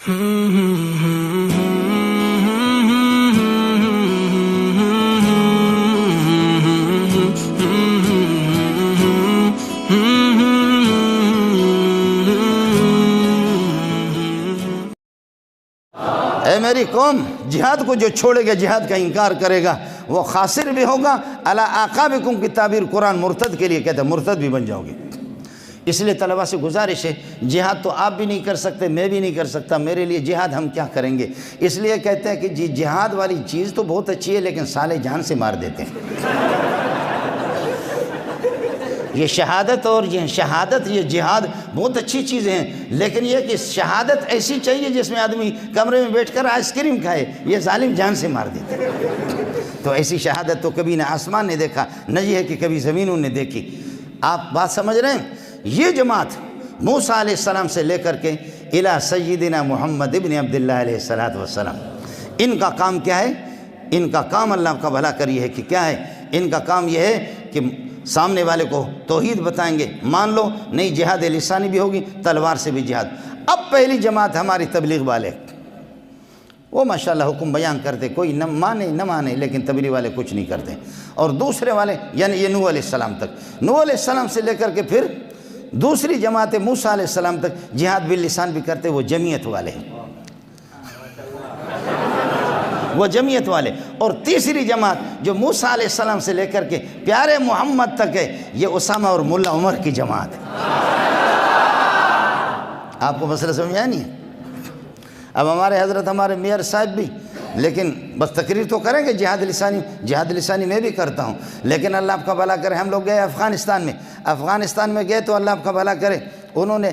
اے میری قوم، جہاد کو جو چھوڑے گا، جہاد کا انکار کرے گا، وہ خاسر بھی ہوگا۔ علی اعقابکم کی تعبیر قرآن مرتد کے لیے کہتا ہے، مرتد بھی بن جاؤ گے۔ اس لیے طلبہ سے گزارش ہے، جہاد تو آپ بھی نہیں کر سکتے، میں بھی نہیں کر سکتا، میرے لیے جہاد ہم کیا کریں گے؟ اس لیے کہتے ہیں کہ جی جہاد والی چیز تو بہت اچھی ہے، لیکن سالے جان سے مار دیتے ہیں۔ یہ شہادت اور یہ جہاد بہت اچھی چیزیں ہیں، لیکن یہ کہ شہادت ایسی چاہیے جس میں آدمی کمرے میں بیٹھ کر آئس کریم کھائے، یہ ظالم جان سے مار دیتے ہیں۔ تو ایسی شہادت تو کبھی نہ آسمان نے دیکھا، نہ یہ ہے کہ کبھی زمینوں نے دیکھی۔ آپ بات سمجھ رہے ہیں؟ یہ جماعت موسیٰ علیہ السلام سے لے کر کے الی سیدنا محمد ابن عبداللہ علیہ السلام، ان کا کام کیا ہے؟ ان کا کام اللہ کا بھلا کری ہے کہ کیا ہے؟ ان کا کام یہ ہے کہ سامنے والے کو توحید بتائیں گے، مان لو، نہیں جہاد لسانی بھی ہوگی، تلوار سے بھی جہاد۔ اب پہلی جماعت ہماری تبلیغ والے، وہ ماشاءاللہ حکم بیان کرتے، کوئی نہ مانے، لیکن تبلیغ والے کچھ نہیں کرتے۔ اور دوسرے والے یعنی یہ نوح علیہ السلام تک، نوح علیہ السلام سے لے کر کے پھر دوسری جماعت موسیٰ علیہ السلام تک جہاد باللسان بھی کرتے، وہ جمعیت والے ہیں، وہ جمعیت والے۔ اور تیسری جماعت جو موسیٰ علیہ السلام سے لے کر کے پیارے محمد تک ہے، یہ اسامہ اور ملا عمر کی جماعت ہے۔ آپ کو مسئلہ سمجھا نہیں ہے؟ اب ہمارے حضرت ہمارے میئر صاحب بھی، لیکن بس تقریر تو کریں گے جہاد لسانی میں بھی کرتا ہوں، لیکن اللہ آپ کا بھلا کرے۔ ہم لوگ گئے افغانستان میں گئے تو اللہ آپ کا بھلا کرے، انہوں نے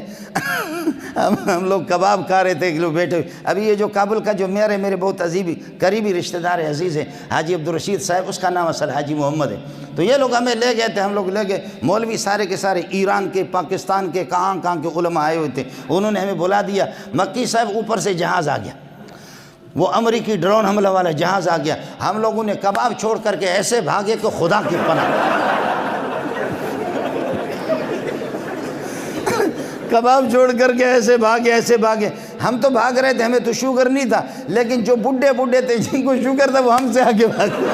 ہم لوگ کباب کھا رہے تھے، ایک لوگ بیٹھے ہوئے۔ ابھی یہ جو کابل کا جو میئر ہے، میرے بہت قریبی رشتہ دار عزیز ہے، حاجی عبدالرشید صاحب، اس کا نام اصل حاجی محمد ہے۔ تو یہ لوگ ہمیں لے گئے تھے، ہم لوگ لے گئے، مولوی سارے کے سارے ایران کے، پاکستان کے، کہاں کے علماء آئے ہوئے تھے۔ انہوں نے ہمیں بلا دیا، مکی صاحب اوپر سے جہاز آ گیا، وہ امریکی ڈرون حملہ والا جہاز آ گیا۔ ہم لوگوں نے کباب چھوڑ کر کے ایسے بھاگے کہ خدا کی پناہ، کباب چھوڑ کر کے ایسے بھاگے۔ ہم تو بھاگ رہے تھے، ہمیں تو شوگر نہیں تھا، لیکن جو بڈھے تھے جن کو شوگر تھا وہ ہم سے آگے بھاگے،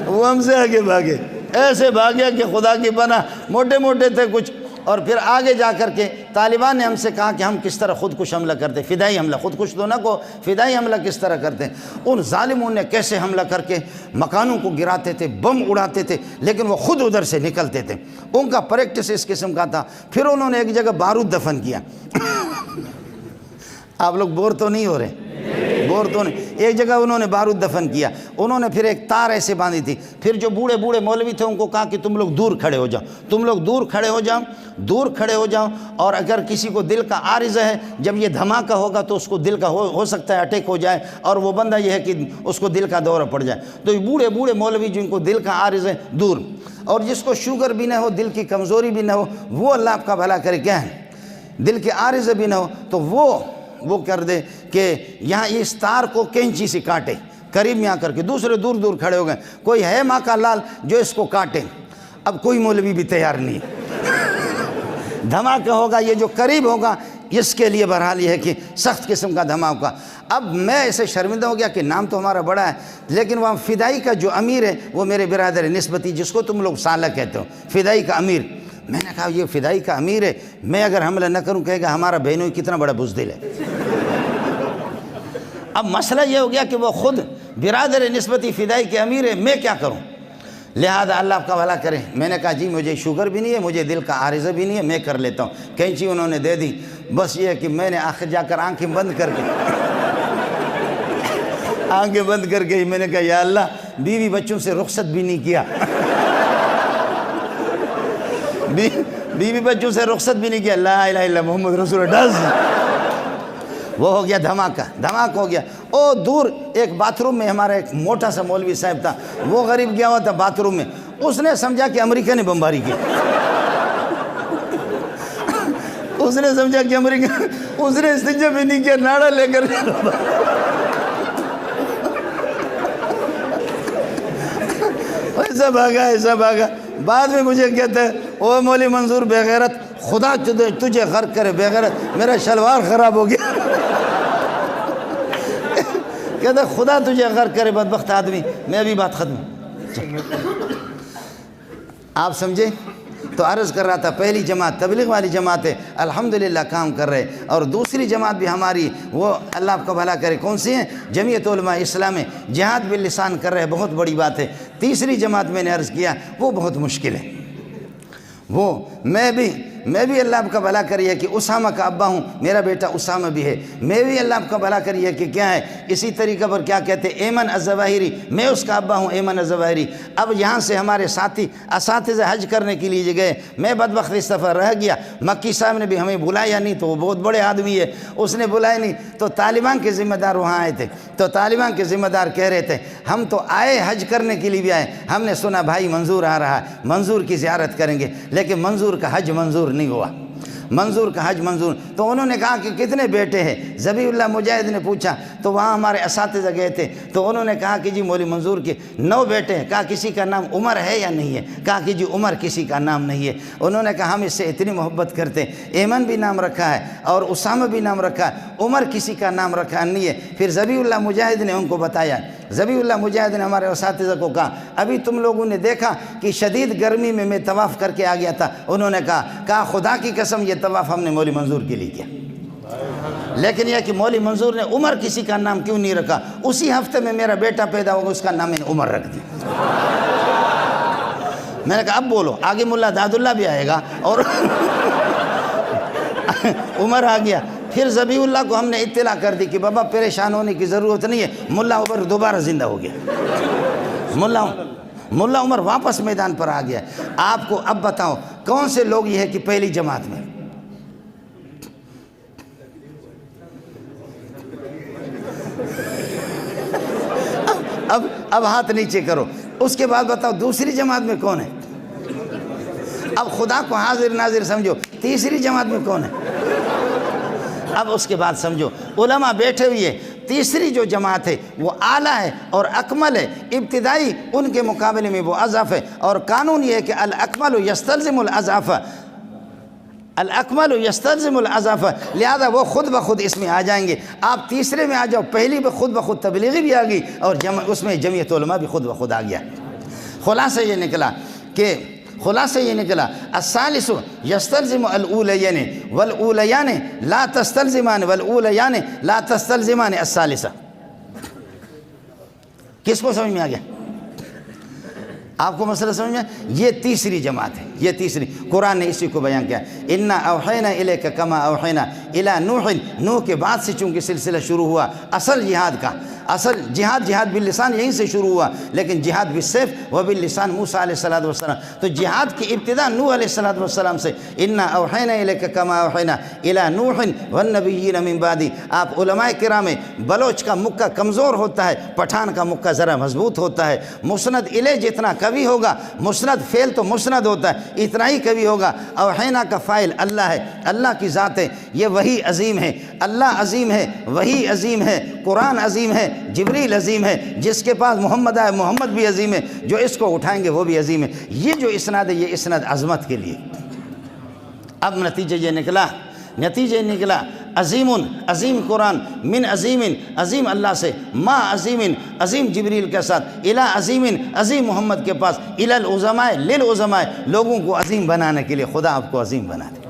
وہ ہم سے آگے بھاگے، ایسے بھاگے کہ خدا کی پناہ، موٹے تھے کچھ۔ اور پھر آگے جا کر کے طالبان نے ہم سے کہا کہ ہم کس طرح خودکش حملہ کرتے، فدائی حملہ، خودکش تو نہ کو، فدائی حملہ کس طرح کرتے ہیں۔ ان ظالموں نے کیسے حملہ کر کے مکانوں کو گراتے تھے، بم اڑاتے تھے، لیکن وہ خود ادھر سے نکلتے تھے۔ ان کا پریکٹس اس قسم کا تھا۔ پھر انہوں نے ایک جگہ بارود دفن کیا۔ آپ لوگ بور تو نہیں ہو رہے؟ بور تو نہیں۔ ایک جگہ انہوں نے بارود دفن کیا، انہوں نے پھر ایک تار ایسے باندھی تھی۔ پھر جو بوڑھے مولوی تھے ان کو کہا کہ تم لوگ دور کھڑے ہو جاؤ، اور اگر کسی کو دل کا عارضہ ہے، جب یہ دھماکہ ہوگا تو اس کو دل کا ہو سکتا ہے اٹیک ہو جائے، اور وہ بندہ یہ ہے کہ اس کو دل کا دورہ پڑ جائے۔ تو یہ بوڑھے مولوی جن کو دل کا عارض ہے دور، اور جس کو شوگر بھی نہ ہو، دل کی کمزوری بھی نہ ہو، وہ اللہ آپ کا بھلا کرے، کیا ہے دل کے عارض بھی نہ ہو، تو وہ کر دے کہ یہاں اس تار کو کینچی سے کاٹے، قریب میں آ کر کے۔ دوسرے دور کھڑے ہو گئے، کوئی ہے ماں کا لال جو اس کو کاٹے۔ اب کوئی مولوی بھی تیار نہیں، دھماکہ ہوگا، یہ جو قریب ہوگا اس کے لیے بہرحال یہ ہے کہ سخت قسم کا دھماکہ۔ اب میں ایسے شرمندہ ہو گیا کہ نام تو ہمارا بڑا ہے، لیکن وہاں فدائی کا جو امیر ہے وہ میرے برادر نسبتی، جس کو تم لوگ سالہ کہتے ہو، فدائی کا امیر۔ میں نے کہا یہ فدائی کا امیر ہے، میں اگر حملہ نہ کروں کہے گا ہمارا بہنوئی کتنا بڑا بزدل ہے۔ اب مسئلہ یہ ہو گیا کہ وہ خود برادر نسبتی فدائی کے امیر ہے، میں کیا کروں؟ لہذا اللہ آپ کا بھلا کرے، میں نے کہا جی مجھے شوگر بھی نہیں ہے، مجھے دل کا عارضہ بھی نہیں ہے، میں کر لیتا ہوں۔ کینچی انہوں نے دے دی، بس یہ ہے کہ میں نے آخر جا کر آنکھیں بند کر کے میں نے کہا یا اللہ، بیوی بچوں سے رخصت بھی نہیں کیا، بیوی بچوں سے رخصت بھی نہیں کیا، لا الہ الا محمد رسول اللہ۔ وہ ہو گیا دھماکہ ہو گیا۔ او دور ایک باتھ روم میں ہمارا ایک موٹا سا مولوی صاحب تھا، وہ غریب گیا ہوا تھا باتھ روم میں، اس نے سمجھا کہ امریکہ نے بمباری کی، اس نے سمجھا کہ امریکہ، اس نے استنجا بھی نہیں کیا، ناڑا لے کر ایسا بھاگا۔ بعد میں مجھے کہتا ہے او مولی منظور بے غیرت، خدا تجھے غرق کرے بغیرت، میرا شلوار خراب ہو گیا کہتا خدا تجھے غرق کرے بدبخت آدمی. میں ابھی بات ختم. آپ سمجھے؟ تو عرض کر رہا تھا پہلی جماعت تبلیغ والی جماعت ہے، الحمدللہ کام کر رہے، اور دوسری جماعت بھی ہماری وہ اللہ آپ کا بھلا کرے کون سی ہیں؟ جمعیت علماء اسلام ہے، جہاد باللسان کر رہے، بہت بڑی بات ہے. تیسری جماعت میں نے عرض کیا وہ بہت مشکل ہے. وہ میں بھی اللہ آپ کا بھلا کریے کہ اسامہ کا ابا ہوں، میرا بیٹا اسامہ بھی ہے. میں بھی اللہ آپ کا بھلا کریے کہ کیا ہے اسی طریقہ پر کیا کہتے ہیں ایمن الظواہری، میں اس کا ابا ہوں ایمن الظواہری. اب یہاں سے ہمارے ساتھی اساتذہ حج کرنے کے لیے گئے، میں بدبخت اس سفر رہ گیا. مکی صاحب نے بھی ہمیں بلایا نہیں، تو وہ بہت بڑے آدمی ہے، اس نے بلایا نہیں. تو طالبان کے ذمہ دار وہاں آئے تھے، تو طالبان کے ذمہ دار کہہ رہے تھے ہم تو آئے حج کرنے کے لیے بھی آئے، ہم نے سنا بھائی منظور آ رہا ہے، منظور کی زیارت کریں گے، لیکن منظور کا حج منظور نہیں ہوا. منظور کا حج منظور. تو انہوں نے کہا کہ کتنے بیٹے ہیں؟ ذبیح اللہ مجاہد نے پوچھا، تو وہاں ہمارے اساتذہ گئے تھے، تو انہوں نے کہا کہ جی مولوی منظور کے 9 بیٹے ہیں. کہا کسی کا نام عمر ہے یا نہیں ہے؟ کہا کہ جی عمر کسی کا نام نہیں ہے. انہوں نے کہا ہم اس سے اتنی محبت کرتے ہیں، ایمن بھی نام رکھا ہے اور اسامہ بھی نام رکھا ہے، عمر کسی کا نام رکھا نہیں ہے. پھر ذبیح اللہ مجاہد نے ان کو بتایا، ذبیح اللہ مجاہد نے ہمارے اساتذہ کو کہا ابھی تم لوگوں نے دیکھا کہ شدید گرمی میں طواف کر کے آ گیا تھا. انہوں نے کہا خدا کی قسم یہ طواف ہم نے مولوی منظور کے لیے کیا. لیکن یہ کہ مولوی منظور نے عمر کسی کا نام کیوں نہیں رکھا؟ اسی ہفتے میں میرا بیٹا پیدا ہوگا، اس کا نام میں نے عمر رکھ دیا. میں نے کہا اب بولو، آگے ملا داد اللہ بھی آئے گا اور عمر آ گیا. پھر ذبیح اللہ کو ہم نے اطلاع کر دی کہ بابا پریشان ہونے کی ضرورت نہیں ہے، ملا عمر دوبارہ زندہ ہو گیا. ملا عمر واپس میدان پر آ گیا. آپ کو اب بتاؤ کون سے لوگ یہ ہے کہ پہلی جماعت میں؟ اب ہاتھ نیچے کرو. اس کے بعد بتاؤ دوسری جماعت میں کون ہے؟ اب خدا کو حاضر ناظر سمجھو، تیسری جماعت میں کون ہے؟ اب اس کے بعد سمجھو علماء بیٹھے ہوئے، تیسری جو جماعت ہے وہ اعلیٰ ہے اور اکمل ہے. ابتدائی ان کے مقابلے میں وہ اضعف ہے، اور قانون یہ ہے کہ الاکمل یستلزم الاضعف، الاکمل یستلزم الاضعف، لہذا وہ خود بخود اس میں آ جائیں گے. آپ تیسرے میں آ جاؤ، پہلی میں خود بخود تبلیغی بھی آ گئی اور اس میں جمعیت علماء بھی خود بخود آ گیا. خلاصہ یہ نکلا الثالث یستلزم الاولیین والاولیان لا تستلزمان والاولیان لا تستلزمان الثالثہ. کس کو سمجھ میں آ گیا؟ آپ کو مسئلہ سمجھ میں؟ یہ تیسری جماعت ہے، یہ تیسری. قرآن نے اسی کو بیان کیا، انا اوحینا الیک کما اوحینا الی نوح. نوح کے بعد سے چونکہ سلسلہ شروع ہوا اصل جہاد کا، اصل جہاد باللسان یہیں سے شروع ہوا، لیکن جہاد بالسیف و باللسان موسیٰ علیہ السلام. تو جہاد کی ابتدا نوح علیہ السلام سے، انا اوحینا الیک کما اوحینا الی نوح والنبیین من بعدی. آپ علماء کرام میں بلوچ کا مکہ کمزور ہوتا ہے، پٹھان کا مکہ ذرا مضبوط ہوتا ہے. مسند الیہ جتنا کبھی ہوگا، مسند فعل تو مسند ہوتا ہے، اتنا ہی کبھی ہوگا. اوحینا کا فاعل اللہ ہے، اللہ کی ذات ہے. یہ وحی عظیم ہے، اللہ عظیم ہے، وحی عظیم ہے، قرآن عظیم ہے، جبریل عظیم ہے. جس کے پاس محمد آئے محمد بھی عظیم ہے، جو اس کو اٹھائیں گے وہ بھی عظیم ہے. یہ جو اسناد ہے یہ اسناد عظمت کے لیے. اب نتیجہ یہ نکلا عظیم قرآن، من عظیم اللہ سے، ما عظیم جبریل کے ساتھ، الی عظیم محمد کے پاس، الی العظماء للعظماء، لوگوں کو عظیم بنانے کے لیے. خدا آپ کو عظیم بنا دے.